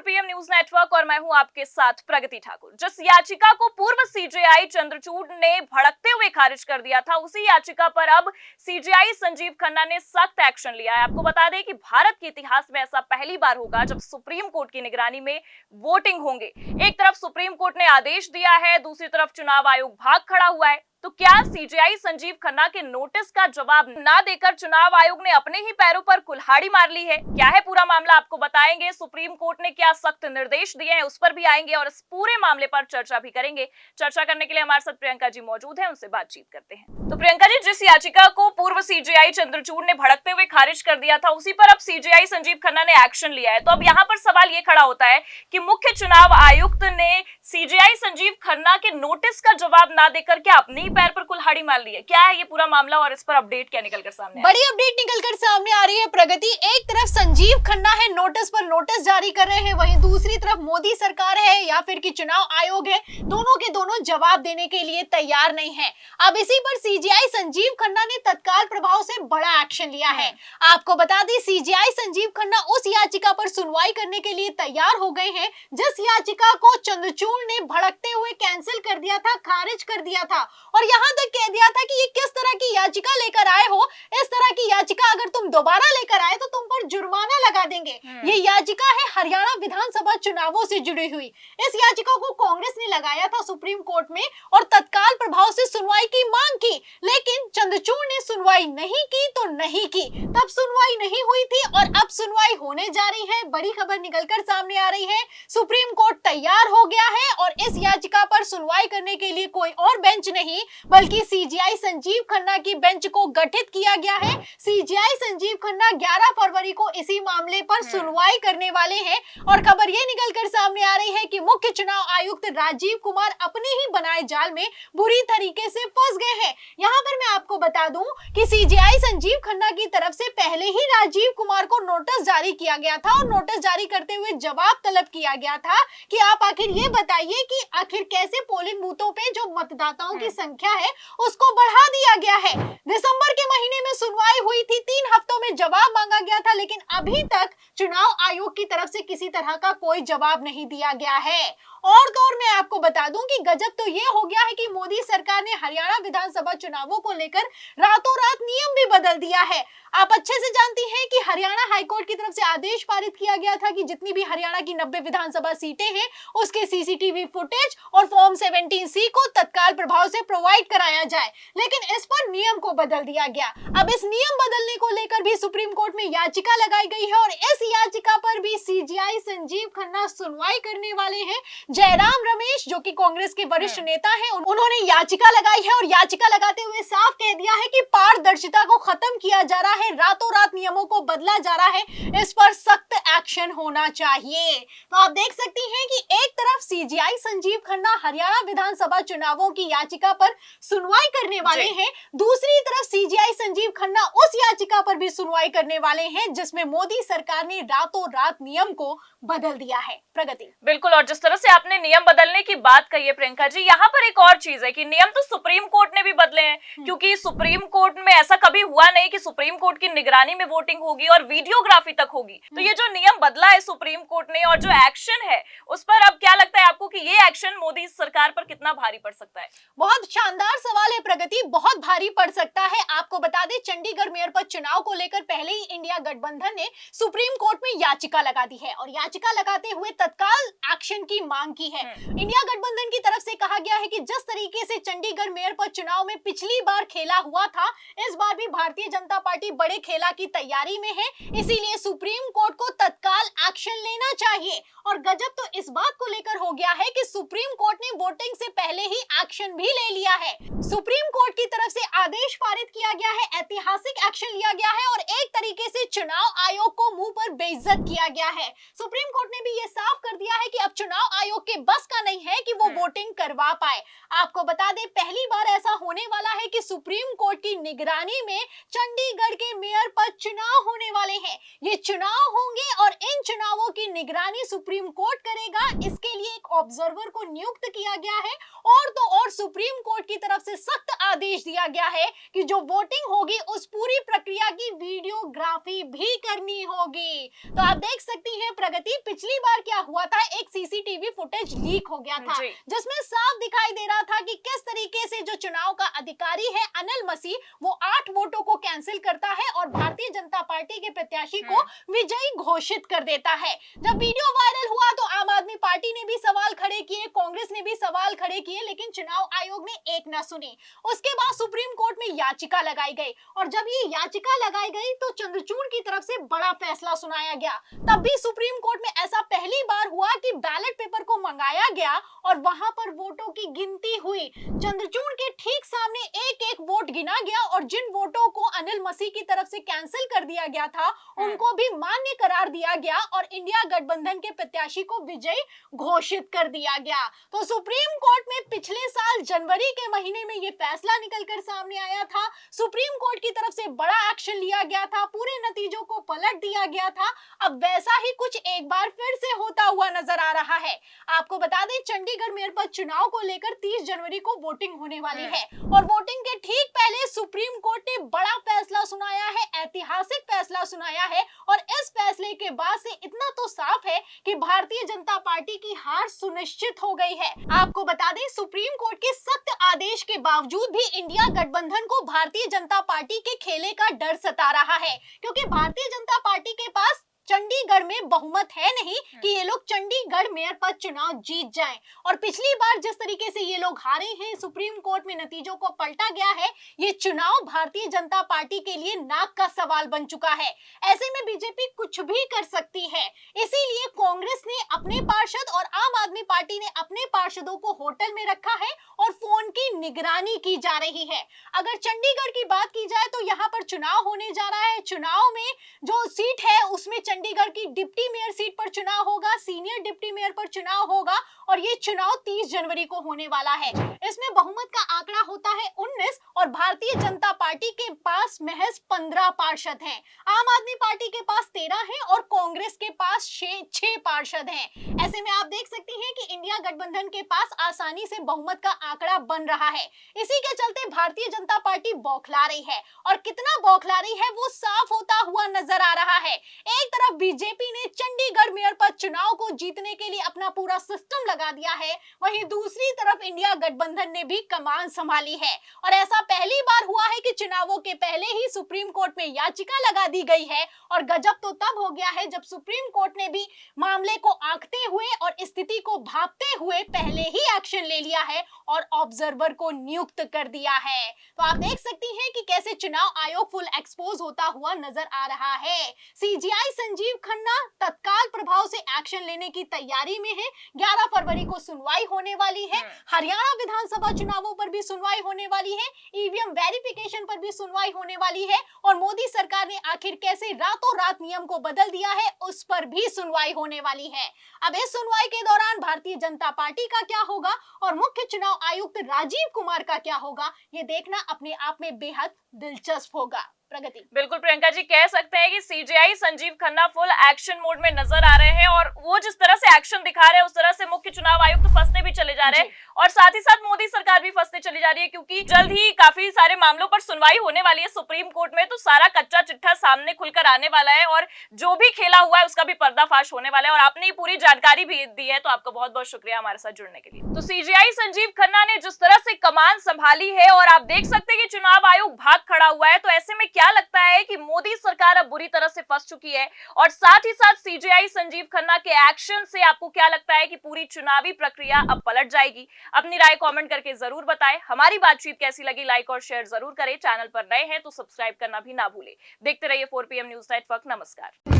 PM news network और मैं हूं आपके साथ प्रगति ठाकुर। जिस याचिका को पूर्व सीजेआई चंद्रचूड़ ने भड़कते हुए खारिज कर दिया था, उसी याचिका पर अब सीजेआई संजीव खन्ना ने सख्त एक्शन लिया है। आपको बता दें कि भारत के इतिहास में ऐसा पहली बार होगा जब सुप्रीम कोर्ट की निगरानी में वोटिंग होंगे। एक तरफ सुप्रीम कोर्ट ने आदेश दिया है, दूसरी तरफ चुनाव आयोग भाग खड़ा हुआ है। तो क्या सीजेआई संजीव खन्ना के नोटिस का जवाब ना देकर चुनाव आयोग ने अपने ही पैरों पर कुल्हाड़ी मार ली है? क्या है पूरा मामला, आपको बताएंगे। सुप्रीम कोर्ट ने क्या सख्त निर्देश दिए हैं, उस पर भी आएंगे और इस पूरे मामले पर चर्चा भी करेंगे। चर्चा करने के लिए हमारे साथ प्रियंका जी मौजूद हैं, उनसे बातचीत करते हैं। तो प्रियंका जी, जिस याचिका को पूर्व सीजेआई चंद्रचूड़ ने भड़कते हुए खारिज कर दिया था, उसी पर अब सीजेआई संजीव खन्ना ने एक्शन लिया है। तो अब यहाँ पर सवाल ये खड़ा होता है कि मुख्य चुनाव आयुक्त ने सीजेआई संजीव खन्ना के नोटिस का जवाब ना देकर क्या अपने पैर पर कुल्हाड़ी मार ली है? क्या है ये पूरा मामला और इस पर अपडेट क्या निकलकर सामने? बड़ी अपडेट निकलकर सामने आ रही है प्रगति। एक तरफ संजीव खन्ना है, नोटिस पर नोटिस जारी कर रहे हैं, वहीं दूसरी तरफ मोदी सरकार है या फिर कि चुनाव आयोग है, दोनों के दोनों जवाब देने के लिए तैयार नहीं है। अब इसी पर सीजेआई संजीव खन्ना ने तत्काल प्रभाव से बड़ा एक्शन लिया है। आपको बता दें, सीजेआई संजीव खन्ना उस याचिका पर सुनवाई करने के लिए तैयार हो गए हैं जिस याचिका को चंद्रचूड़ ने भड़कते हुए कैंसिल कर दिया था, खारिज कर दिया था और यहाँ तक कह दिया था कि ये किस तरह की याचिका लेकर आए हो, इस तरह की याचिका अगर तुम दोबारा लेकर आए तो तुम पर जुर्माना लगा देंगे। ये याचिका है हरियाणा विधानसभा चुनावों से जुड़ी हुई। इस याचिका को कांग्रेस ने लगाया था सुप्रीम कोर्ट में और तत्काल प्रभाव से सुनवाई की मांग की, लेकिन चंद्रचूड़ ने सुनवाई नहीं की तो नहीं की। तब सुनवाई नहीं हुई थी और अब सुनवाई होने जा रही है। बड़ी खबर निकलकर सामने आ रही है, सुप्रीम कोर्ट तैयार हो गया है और इस याचिका पर सुनवाई करने के लिए कोई और बेंच नहीं बल्कि सीजेआई संजीव खन्ना की बेंच को गठित किया गया है। सीजेआई संजीव खन्ना 11 फरवरी को इसी मामले पर सुनवाई करने वाले हैं और खबर ये निकलकर सामने आ रही है कि मुख्य चुनाव आयुक्त राजीव कुमार अपने ही बनाए जाल में बुरी तरीके से फंस गए हैं। यहाँ पर मैं आपको बता दूं कि सीजेआई संजीव खन्ना की तरफ से पहले ही राजीव कुमार को नोटिस जारी किया गया था और नोटिस जारी करते हुए जवाब तलब किया गया था कि आप आखिर ये बताइए कि आखिर कैसे पोलिंग बूथों पे जो मतदाताओं की संख्या है उसको बढ़ा दिया गया है। दिसंबर के महीने में सुनवाई हुई थी, 3 हफ्तों में जवाब मांगा गया था, लेकिन अभी तक चुनाव आयोग की तरफ से किसी तरह का कोई जवाब नहीं दिया गया है। और तो और मैं आपको बता दूं कि गजब तो ये हो गया है कि मोदी सरकार ने हरियाणा विधानसभा चुनावों को लेकर रातों रात नियम भी बदल दिया है। आप अच्छे से जानती हैं कि हरियाणा हाईकोर्ट की तरफ से आदेश पारित किया गया था कि जितनी भी हरियाणा की 90 विधानसभा सीटें हैं उसके सीसीटीवी फुटेज और फॉर्म 17C को तत्काल प्रभाव से प्रोवाइड कराया जाए, लेकिन इस पर नियम को बदल दिया गया। अब इस नियम बदलने को लेकर भी सुप्रीम कोर्ट में याचिका लगाई गई है और इस याचिका पर भी सीजेआई संजीव खन्ना सुनवाई करने वाले हैं। जयराम रमेश जो कि कांग्रेस के वरिष्ठ नेता हैं, उन्होंने याचिका लगाई है और याचिका लगाते हुए साफ कह दिया है कि पारदर्शिता को खत्म किया जा रहा है, रातों रात नियमों को बदला जा रहा है, इस पर सख्त एक्शन होना चाहिए। तो आप देख सकती हैं कि एक तरफ सीजेआई संजीव खन्ना हरियाणा विधानसभा चुनावों की याचिका पर सुनवाई करने वाले हैं, दूसरी तरफ सीजेआई संजीव खन्ना उस याचिका पर भी सुनवाई करने वाले हैं जिसमें मोदी सरकार ने रातों रात नियम को बदल दिया है। प्रगति बिल्कुल, और जिस तरह से आपने नियम बदलने की बात कही है प्रियंका जी, यहाँ पर एक और चीज है कि नियम तो सुप्रीम कोर्ट ने भी बदले हैं, क्योंकि सुप्रीम कोर्ट में ऐसा कभी हुआ नहीं कि सुप्रीम कोर्ट की निगरानी में वोटिंग होगी और वीडियोग्राफी तक होगी। तो ये जो नियम बदला है सुप्रीम कोर्ट ने और जो एक्शन है उस पर अब क्या लगता है आपको कि ये एक्शन मोदी सरकार पर कितना भारी पड़ सकता है? बहुत शानदार सवाल है प्रगति, बहुत भारी पड़ सकता है। आपको बता दें, चंडीगढ़ मेयर पद चुनाव को लेकर पहले ही इंडिया गठबंधन ने सुप्रीम कोर्ट में याचिका लगा दी है और याचिका लगाते हुए तत्काल एक्शन की मांग की है। इंडिया गठबंधन की तरफ से कहा गया है कि जिस तरीके से चंडीगढ़ मेयर पद चुनाव में पिछली बार खेला हुआ था, इस बार भी भारतीय जनता पार्टी बड़े खेला की तैयारी में है, इसीलिए सुप्रीम कोर्ट को तत्काल एक्शन लेना चाहिए। और गजब तो इस बात को लेकर हो गया है कि सुप्रीम कोर्ट ने वोटिंग से पहले ही एक्शन भी ले लिया है। सुप्रीम कोर्ट की तरफ से आदेश पारित किया गया है, ऐतिहासिक एक्शन लिया गया है और एक तरीके से चुनाव आयोग को मुंह पर बेइज्जत किया गया है। सुप्रीम कोर्ट ने भी ये साफ कर दिया है कि अब चुनाव आयोग के बस का नहीं है कि वो वोटिंग करवा पाए। आपको बता दें, पहली बार ऐसा होने वाला है कि सुप्रीम कोर्ट की निगरानी में चंडीगढ़ के मेयर पद चुनाव होने वाले हैं। ये चुनाव होंगे और इन चुनावों की निगरानी सुप्रीम कोर्ट करेगा। इसके लिए एक ऑब्जर्वर को नियुक्त किया गया है और तो और सुप्रीम कोर्ट की तरफ से सख्त आदेश दिया गया है कि जो वोटिंग होगी उस पूरी प्रक्रिया की वीडियोग्राफी कार्रवाई भी करनी होगी। तो आप देख सकती हैं प्रगति, पिछली बार क्या हुआ था, एक सीसीटीवी फुटेज लीक हो गया था जिसमें साफ दिखाई दे रहा था कि किस तरीके से जो चुनाव का अधिकारी है अनिल मसीह, वो 8 वोटों को कैंसिल करता है और भारतीय जनता पार्टी के प्रत्याशी को विजयी घोषित कर देता है। जब वीडियो वायरल हुआ तो आम आदमी पार्टी ने भी सवाल खड़े किए, कांग्रेस ने भी सवाल खड़े किए, लेकिन चुनाव आयोग ने एक न सुनी। उसके बाद सुप्रीम कोर्ट में याचिका लगाई गई और जब ये याचिका लगाई गई तो चंद्रचूड़ की तरफ से बड़ा फैसला सुनाया गया। तब भी सुप्रीम कोर्ट में ऐसा पहली बार हुआ कि बैलेट पेपर को मंगाया गया और वहां पर वोटों की गिनती हुई। चंद्रचूड़ के ठीक सामने एक एक वोट गिना गया और जिन वोटों को अनिल मसीह की तरफ से कैंसिल कर दिया गया था उनको भी मान्य करार दिया गया और इंडिया गठबंधन के प्रत्याशी को विजयी घोषित कर दिया गया। तो सुप्रीम कोर्ट में पिछले साल जनवरी के महीने में ये फैसला निकलकर सामने आया था। सुप्रीम कोर्ट की तरफ से बड़ा एक्शन लिया गया था, पूरे नतीजों को पलट दिया गया था। अब वैसा ही कुछ एक बार फिर से होता हुआ नजर आ रहा है। आपको बता दें, चंडीगढ़ मेयर पद चुनाव को लेकर 30 जनवरी को वोटिंग होने वाली है और वोटिंग के ठीक पहले सुप्रीम कोर्ट ने बड़ा फैसला सुनाया है, ऐतिहासिक फैसला सुनाया है और इस फैसले के बाद से इतना तो साफ है कि भारतीय जनता पार्टी की हार सुनिश्चित हो गई है। आपको बता दें, सुप्रीम कोर्ट के सख्त आदेश के बावजूद भी इंडिया गठबंधन को भारतीय जनता पार्टी के खेले का डर सता रहा है, क्योंकि भारतीय जनता पार्टी के पास चंडीगढ़ में बहुमत है नहीं कि ये लोग चंडीगढ़ मेयर पद चुनाव जीत जाएं। और पिछली बार जिस तरीके से ये लोग हारे हैं, सुप्रीम कोर्ट में नतीजों को पलटा गया है, ये चुनाव भारतीय जनता पार्टी के लिए नाक का सवाल बन चुका है। ऐसे में बीजेपी कुछ भी कर सकती है, इसीलिए कांग्रेस ने अपने पार्षद और आम आदमी पार्टी ने अपने पार्षदों को होटल में रखा है और फोन की निगरानी की जा रही है। अगर चंडीगढ़ की बात की जाए तो यहाँ पर चुनाव होने जा रहा है। चुनाव में जो सीट है उसमें चंडीगढ़ की डिप्टी मेयर सीट पर चुनाव होगा, सीनियर डिप्टी मेयर पर चुनाव होगा और ये चुनाव 30 जनवरी को होने वाला है। इसमें बहुमत का आंकड़ा होता है 19 और भारतीय जनता पार्टी के पास महज 15 पार्षद हैं। आम आदमी पार्टी के पास 13 हैं और कांग्रेस के पास 6 पार्षद हैं। ऐसे में आप देख सकती हैं कि इंडिया गठबंधन के पास आसानी से बहुमत का आंकड़ा बन रहा है। इसी के चलते भारतीय जनता पार्टी बौखला रही है और कितना बौखला रही है वो साफ होता हुआ नजर आ रहा है। एक तरफ बीजेपी ने चंडीगढ़ मेयर पद चुनाव को जीतने के लिए अपना पूरा सिस्टम लगा दिया है, वहीं दूसरी तरफ इंडिया गठबंधन ने भी कमान संभाली है और ऐसा पहली बार हुआ है कि चुनावों के पहले ही सुप्रीम कोर्ट में याचिका लगा दी गई है। और गजब तो तब हो गया है जब सुप्रीम कोर्ट ने भी मामले को आंकते हुए और स्थिति को भांपते हुए पहले ही एक्शन ले लिया है और ऑब्जर्वर को नियुक्त कर दिया है। तो आप देख सकती हैं कि कैसे चुनाव आयोग फुल एक्सपोज होता हुआ नजर आ रहा है। सीजीआई संजीव खन्ना तत्काल प्रभाव से एक्शन लेने की तैयारी में है। 11 फरवरी को सुनवाई होने वाली है। हरियाणा विधानसभा चुनावों पर भी सुनवाई होने वाली है, ईवीएम वेरिफिकेशन पर भी सुनवाई होने वाली है और मोदी सरकार ने आखिर कैसे रातों रात नियम को बदल दिया है उस पर भी सुनवाई होने वाली है। अब इस सुनवाई के दौरान भारतीय जनता पार्टी का क्या होगा और मुख्य चुनाव आयुक्त राजीव कुमार का क्या होगा, ये देखना अपने आप में बेहद दिलचस्प होगा। प्रगति। बिल्कुल प्रियंका जी, कह सकते हैं कि CGI Sanjeev Khanna full action mode में नजर आ रहे हैं और वो जिस तरह से एक्शन दिखा रहे हैं उस तरह से मुख्य चुनाव आयुक्त फंसते भी चले जा रहे हैं और साथ ही साथ मोदी सरकार भी फंसते चली जा रही है, क्योंकि जल्द ही काफी सारे मामलों पर सुनवाई होने वाली है सुप्रीम कोर्ट में। तो सारा कच्चा चिट्ठा सामने खुलकर आने वाला है और जो भी खेला हुआ है उसका भी पर्दाफाश होने वाला है और आपने पूरी जानकारी भी दी है, तो आपका बहुत बहुत शुक्रिया हमारे साथ जुड़ने के लिए। तो सीजीआई संजीव खन्ना ने जिस तरह से कमान संभाली है और आप देख सकते हैं कि चुनाव आयोग भाग खड़ा हुआ है, तो ऐसे में क्या लगता है कि मोदी सरकार अब बुरी तरह से फंस चुकी है और साथ ही साथ सीजीआई संजीव खन्ना के एक्शन से आपको क्या लगता है कि पूरी चुनावी प्रक्रिया अब पलट जाएगी? अपनी राय कमेंट करके जरूर बताएं। हमारी बातचीत कैसी लगी लाइक और शेयर जरूर करें। चैनल पर नए हैं तो सब्सक्राइब करना भी ना भूलें। देखते रहिए 4 PM न्यूज नेटवर्क। नमस्कार।